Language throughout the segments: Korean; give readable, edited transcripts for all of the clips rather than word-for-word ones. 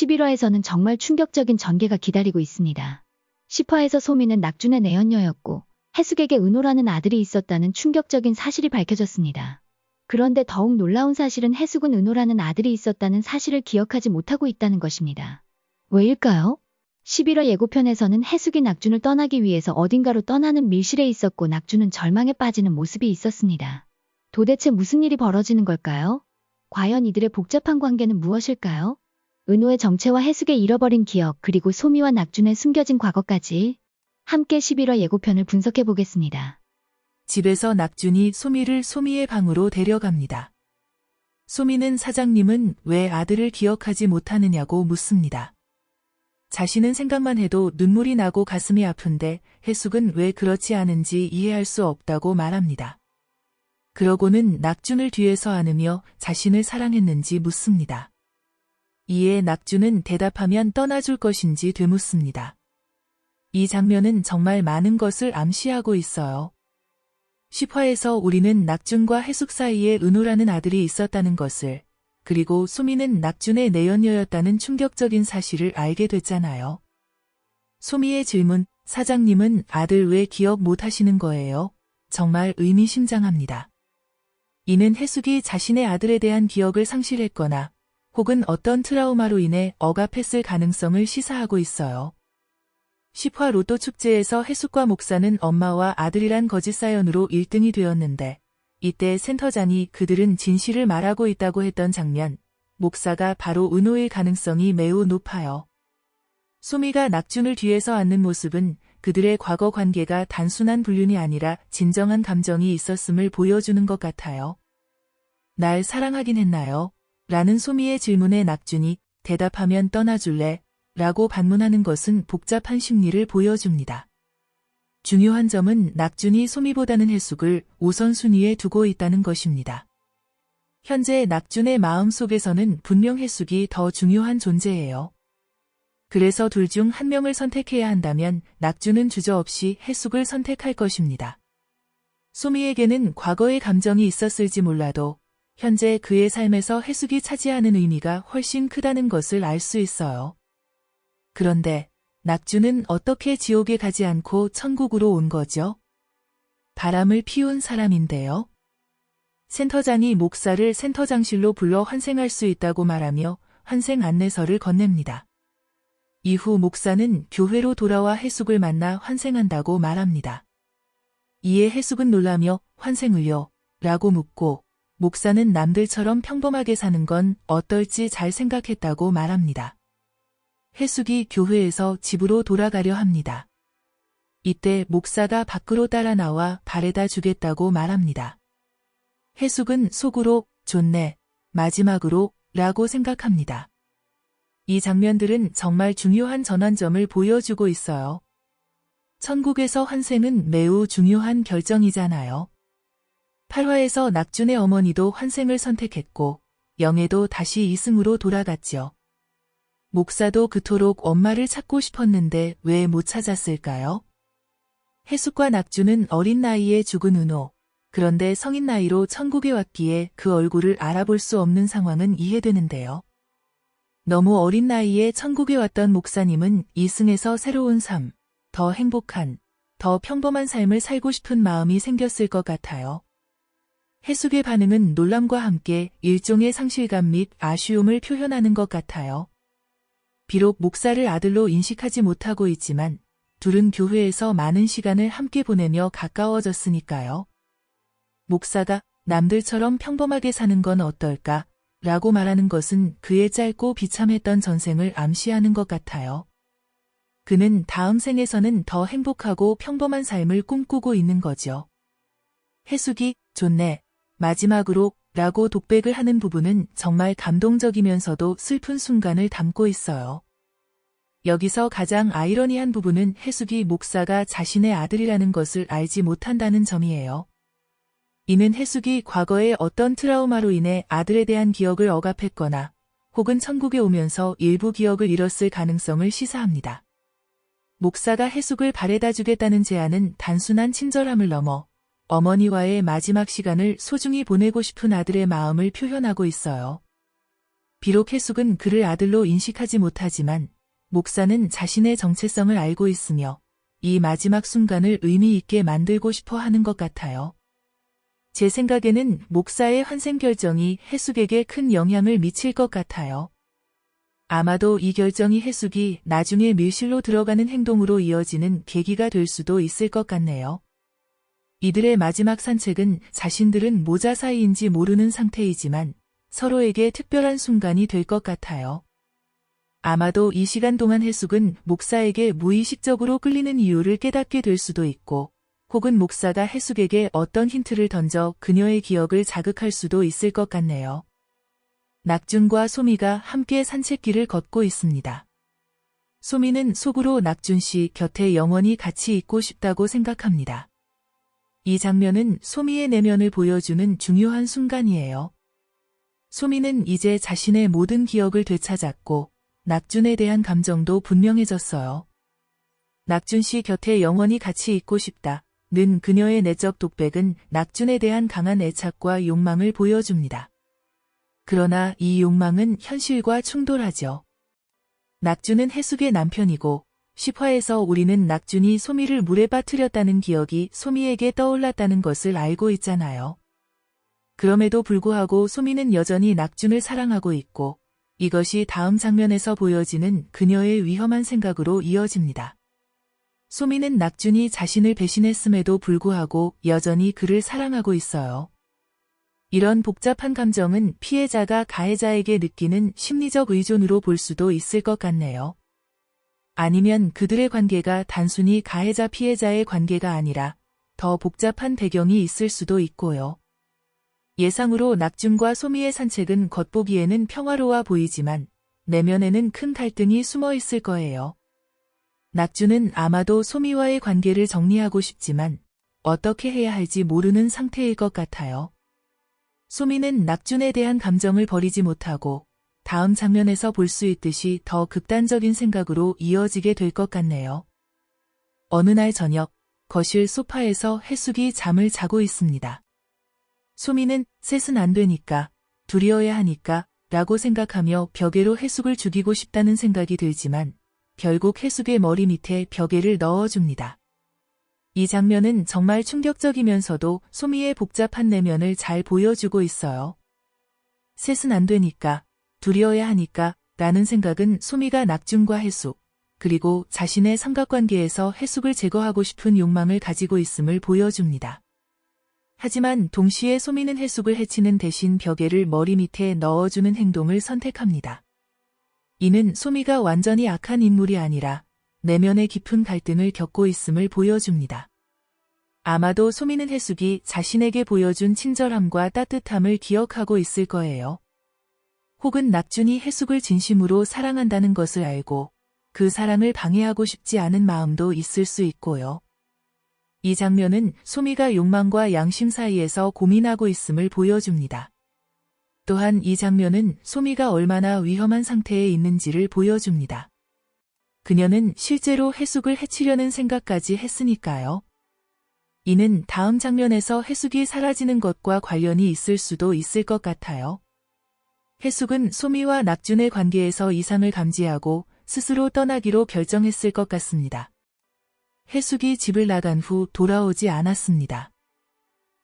11화에서는 정말 충격적인 전개가 기다리고 있습니다. 10화에서 소미는 낙준의 내연녀였고 해숙에게 은호라는 아들이 있었다는 충격적인 사실이 밝혀졌습니다. 그런데 더욱 놀라운 사실은 해숙은 은호라는 아들이 있었다는 사실을 기억하지 못하고 있다는 것입니다. 왜일까요? 11화 예고편에서는 해숙이 낙준을 떠나기 위해서 어딘가로 떠나는 밀실에 있었고 낙준은 절망에 빠지는 모습이 있었습니다. 도대체 무슨 일이 벌어지는 걸까요? 과연 이들의 복잡한 관계는 무엇일까요? 은호의 정체와 해숙의 잃어버린 기억 그리고 소미와 낙준의 숨겨진 과거까지 함께 11화 예고편을 분석해 보겠습니다. 집에서 낙준이 소미를 소미의 방으로 데려갑니다. 소미는 사장님은 왜 아들을 기억하지 못하느냐고 묻습니다. 자신은 생각만 해도 눈물이 나고 가슴이 아픈데 해숙은 왜 그렇지 않은지 이해할 수 없다고 말합니다. 그러고는 낙준을 뒤에서 안으며 자신을 사랑했는지 묻습니다. 이에 낙준은 대답하면 떠나줄 것인지 되묻습니다. 이 장면은 정말 많은 것을 암시하고 있어요. 10화에서 우리는 낙준과 해숙 사이에 은호라는 아들이 있었다는 것을, 그리고 소미는 낙준의 내연녀였다는 충격적인 사실을 알게 됐잖아요. 소미의 질문, 사장님은 아들 왜 기억 못 하시는 거예요? 정말 의미심장합니다. 이는 해숙이 자신의 아들에 대한 기억을 상실했거나 혹은 어떤 트라우마로 인해 억압했을 가능성을 시사하고 있어요. 10화 로또 축제에서 해숙과 목사는 엄마와 아들이란 거짓 사연으로 1등이 되었는데 이때 센터장이 그들은 진실을 말하고 있다고 했던 장면, 목사가 바로 은호일 가능성이 매우 높아요. 소미가 낙준을 뒤에서 안는 모습은 그들의 과거 관계가 단순한 불륜이 아니라 진정한 감정이 있었음을 보여주는 것 같아요. 날 사랑하긴 했나요? 라는 소미의 질문에 낙준이 대답하면 떠나줄래? 라고 반문하는 것은 복잡한 심리를 보여줍니다. 중요한 점은 낙준이 소미보다는 해숙을 우선순위에 두고 있다는 것입니다. 현재 낙준의 마음 속에서는 분명 해숙이 더 중요한 존재예요. 그래서 둘 중 한 명을 선택해야 한다면 낙준은 주저없이 해숙을 선택할 것입니다. 소미에게는 과거의 감정이 있었을지 몰라도 현재 그의 삶에서 해숙이 차지하는 의미가 훨씬 크다는 것을 알 수 있어요. 그런데 낙준은 어떻게 지옥에 가지 않고 천국으로 온 거죠? 바람을 피운 사람인데요. 센터장이 목사를 센터장실로 불러 환생할 수 있다고 말하며 환생 안내서를 건넵니다. 이후 목사는 교회로 돌아와 해숙을 만나 환생한다고 말합니다. 이에 해숙은 놀라며 환생을요? 라고 묻고 목사는 남들처럼 평범하게 사는 건 어떨지 잘 생각했다고 말합니다. 해숙이 교회에서 집으로 돌아가려 합니다. 이때 목사가 밖으로 따라 나와 바래다 주겠다고 말합니다. 해숙은 속으로 좋네, 마지막으로 라고 생각합니다. 이 장면들은 정말 중요한 전환점을 보여주고 있어요. 천국에서 환생은 매우 중요한 결정이잖아요. 8화에서 낙준의 어머니도 환생을 선택했고 영애도 다시 이승으로 돌아갔죠. 목사도 그토록 엄마를 찾고 싶었는데 왜 못 찾았을까요? 해숙과 낙준은 어린 나이에 죽은 은호, 그런데 성인 나이로 천국에 왔기에 그 얼굴을 알아볼 수 없는 상황은 이해되는데요. 너무 어린 나이에 천국에 왔던 목사님은 이승에서 새로운 삶, 더 행복한, 더 평범한 삶을 살고 싶은 마음이 생겼을 것 같아요. 해숙의 반응은 놀람과 함께 일종의 상실감 및 아쉬움을 표현하는 것 같아요. 비록 목사를 아들로 인식하지 못하고 있지만 둘은 교회에서 많은 시간을 함께 보내며 가까워졌으니까요. 목사가 남들처럼 평범하게 사는 건 어떨까? 라고 말하는 것은 그의 짧고 비참했던 전생을 암시하는 것 같아요. 그는 다음 생에서는 더 행복하고 평범한 삶을 꿈꾸고 있는 거죠. 해숙이 좋네, 마지막으로 라고 독백을 하는 부분은 정말 감동적이면서도 슬픈 순간을 담고 있어요. 여기서 가장 아이러니한 부분은 해숙이 목사가 자신의 아들이라는 것을 알지 못한다는 점이에요. 이는 해숙이 과거에 어떤 트라우마로 인해 아들에 대한 기억을 억압했거나 혹은 천국에 오면서 일부 기억을 잃었을 가능성을 시사합니다. 목사가 해숙을 바래다 주겠다는 제안은 단순한 친절함을 넘어 어머니와의 마지막 시간을 소중히 보내고 싶은 아들의 마음을 표현하고 있어요. 비록 해숙은 그를 아들로 인식하지 못하지만 목사는 자신의 정체성을 알고 있으며 이 마지막 순간을 의미 있게 만들고 싶어 하는 것 같아요. 제 생각에는 목사의 환생 결정이 해숙에게 큰 영향을 미칠 것 같아요. 아마도 이 결정이 해숙이 나중에 밀실로 들어가는 행동으로 이어지는 계기가 될 수도 있을 것 같네요. 이들의 마지막 산책은 자신들은 모자 사이인지 모르는 상태이지만 서로에게 특별한 순간이 될 것 같아요. 아마도 이 시간 동안 해숙은 목사에게 무의식적으로 끌리는 이유를 깨닫게 될 수도 있고, 혹은 목사가 해숙에게 어떤 힌트를 던져 그녀의 기억을 자극할 수도 있을 것 같네요. 낙준과 소미가 함께 산책길을 걷고 있습니다. 소미는 속으로 낙준 씨 곁에 영원히 같이 있고 싶다고 생각합니다. 이 장면은 소미의 내면을 보여주는 중요한 순간이에요. 소미는 이제 자신의 모든 기억을 되찾았고 낙준에 대한 감정도 분명해졌어요. 낙준 씨 곁에 영원히 같이 있고 싶다는 그녀의 내적 독백은 낙준에 대한 강한 애착과 욕망을 보여줍니다. 그러나 이 욕망은 현실과 충돌하죠. 낙준은 해숙의 남편이고 10화에서 우리는 낙준이 소미를 물에 빠뜨렸다는 기억이 소미에게 떠올랐다는 것을 알고 있잖아요. 그럼에도 불구하고 소미는 여전히 낙준을 사랑하고 있고 이것이 다음 장면에서 보여지는 그녀의 위험한 생각으로 이어집니다. 소미는 낙준이 자신을 배신했음에도 불구하고 여전히 그를 사랑하고 있어요. 이런 복잡한 감정은 피해자가 가해자에게 느끼는 심리적 의존으로 볼 수도 있을 것 같네요. 아니면 그들의 관계가 단순히 가해자 피해자의 관계가 아니라 더 복잡한 배경이 있을 수도 있고요. 예상으로 낙준과 소미의 산책은 겉보기에는 평화로워 보이지만 내면에는 큰 갈등이 숨어 있을 거예요. 낙준은 아마도 소미와의 관계를 정리하고 싶지만 어떻게 해야 할지 모르는 상태일 것 같아요. 소미는 낙준에 대한 감정을 버리지 못하고 다음 장면에서 볼 수 있듯이 더 극단적인 생각으로 이어지게 될 것 같네요. 어느 날 저녁, 거실 소파에서 해숙이 잠을 자고 있습니다. 소미는 셋은 안 되니까, 둘이어야 하니까 라고 생각하며 벽에로 해숙을 죽이고 싶다는 생각이 들지만 결국 해숙의 머리 밑에 벽에를 넣어줍니다. 이 장면은 정말 충격적이면서도 소미의 복잡한 내면을 잘 보여주고 있어요. 셋은 안 되니까, 둘이어야 하니까 라는 생각은 소미가 낙준과 해숙, 그리고 자신의 삼각관계에서 해숙을 제거하고 싶은 욕망을 가지고 있음을 보여줍니다. 하지만 동시에 소미는 해숙을 해치는 대신 벽에를 머리 밑에 넣어주는 행동을 선택합니다. 이는 소미가 완전히 악한 인물이 아니라 내면의 깊은 갈등을 겪고 있음을 보여줍니다. 아마도 소미는 해숙이 자신에게 보여준 친절함과 따뜻함을 기억하고 있을 거예요. 혹은 낙준이 해숙을 진심으로 사랑한다는 것을 알고 그 사랑을 방해하고 싶지 않은 마음도 있을 수 있고요. 이 장면은 소미가 욕망과 양심 사이에서 고민하고 있음을 보여줍니다. 또한 이 장면은 소미가 얼마나 위험한 상태에 있는지를 보여줍니다. 그녀는 실제로 해숙을 해치려는 생각까지 했으니까요. 이는 다음 장면에서 해숙이 사라지는 것과 관련이 있을 수도 있을 것 같아요. 해숙은 소미와 낙준의 관계에서 이상을 감지하고 스스로 떠나기로 결정했을 것 같습니다. 해숙이 집을 나간 후 돌아오지 않았습니다.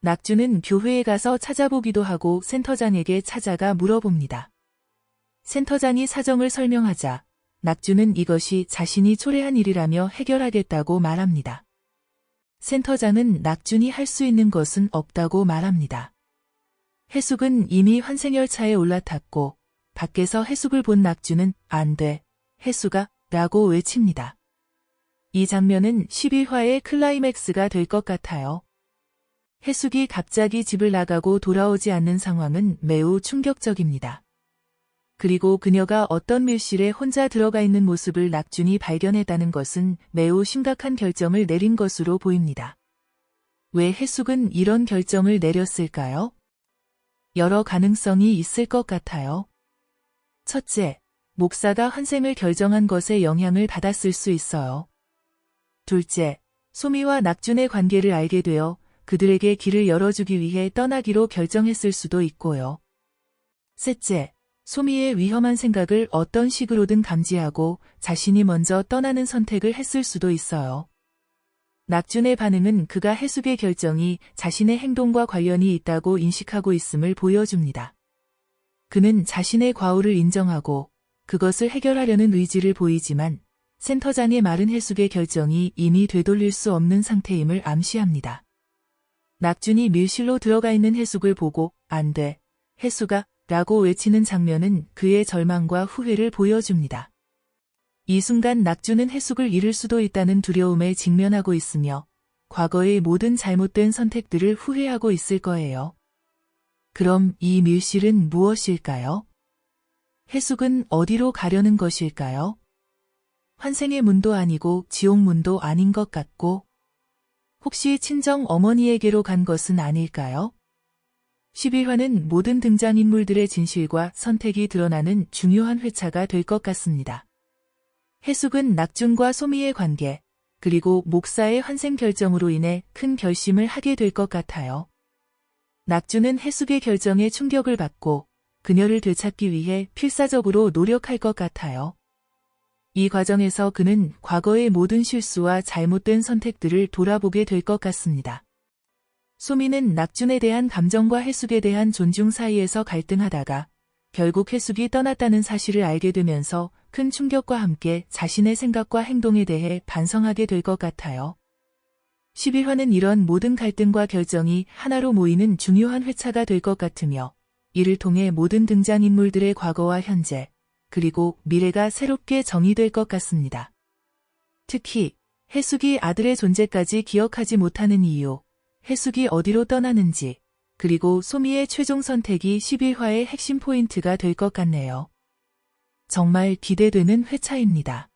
낙준은 교회에 가서 찾아보기도 하고 센터장에게 찾아가 물어봅니다. 센터장이 사정을 설명하자 낙준은 이것이 자신이 초래한 일이라며 해결하겠다고 말합니다. 센터장은 낙준이 할 수 있는 것은 없다고 말합니다. 해숙은 이미 환생열차에 올라탔고 밖에서 해숙을 본 낙준은 안 돼, 해숙아 라고 외칩니다. 이 장면은 11화의 클라이맥스가 될 것 같아요. 해숙이 갑자기 집을 나가고 돌아오지 않는 상황은 매우 충격적입니다. 그리고 그녀가 어떤 밀실에 혼자 들어가 있는 모습을 낙준이 발견했다는 것은 매우 심각한 결정을 내린 것으로 보입니다. 왜 해숙은 이런 결정을 내렸을까요? 여러 가능성이 있을 것 같아요. 첫째, 목사가 환생을 결정한 것에 영향을 받았을 수 있어요. 둘째, 소미와 낙준의 관계를 알게 되어 그들에게 길을 열어주기 위해 떠나기로 결정했을 수도 있고요. 셋째, 소미의 위험한 생각을 어떤 식으로든 감지하고 자신이 먼저 떠나는 선택을 했을 수도 있어요. 낙준의 반응은 그가 해숙의 결정이 자신의 행동과 관련이 있다고 인식하고 있음을 보여줍니다. 그는 자신의 과오를 인정하고 그것을 해결하려는 의지를 보이지만 센터장의 말은 해숙의 결정이 이미 되돌릴 수 없는 상태임을 암시합니다. 낙준이 밀실로 들어가 있는 해숙을 보고 "안 돼, 해숙아" 라고 외치는 장면은 그의 절망과 후회를 보여줍니다. 이 순간 낙준은 해숙을 잃을 수도 있다는 두려움에 직면하고 있으며 과거의 모든 잘못된 선택들을 후회하고 있을 거예요. 그럼 이 밀실은 무엇일까요? 해숙은 어디로 가려는 것일까요? 환생의 문도 아니고 지옥문도 아닌 것 같고, 혹시 친정 어머니에게로 간 것은 아닐까요? 11화는 모든 등장인물들의 진실과 선택이 드러나는 중요한 회차가 될 것 같습니다. 해숙은 낙준과 소미의 관계, 그리고 목사의 환생 결정으로 인해 큰 결심을 하게 될 것 같아요. 낙준은 해숙의 결정에 충격을 받고 그녀를 되찾기 위해 필사적으로 노력할 것 같아요. 이 과정에서 그는 과거의 모든 실수와 잘못된 선택들을 돌아보게 될 것 같습니다. 소미는 낙준에 대한 감정과 해숙에 대한 존중 사이에서 갈등하다가 결국 해숙이 떠났다는 사실을 알게 되면서 큰 충격과 함께 자신의 생각과 행동에 대해 반성하게 될 것 같아요. 11화는 이런 모든 갈등과 결정이 하나로 모이는 중요한 회차가 될 것 같으며 이를 통해 모든 등장인물들의 과거와 현재, 그리고 미래가 새롭게 정의될 것 같습니다. 특히 해숙이 아들의 존재까지 기억하지 못하는 이유, 해숙이 어디로 떠나는지, 그리고 소미의 최종 선택이 11화의 핵심 포인트가 될 것 같네요. 정말 기대되는 회차입니다.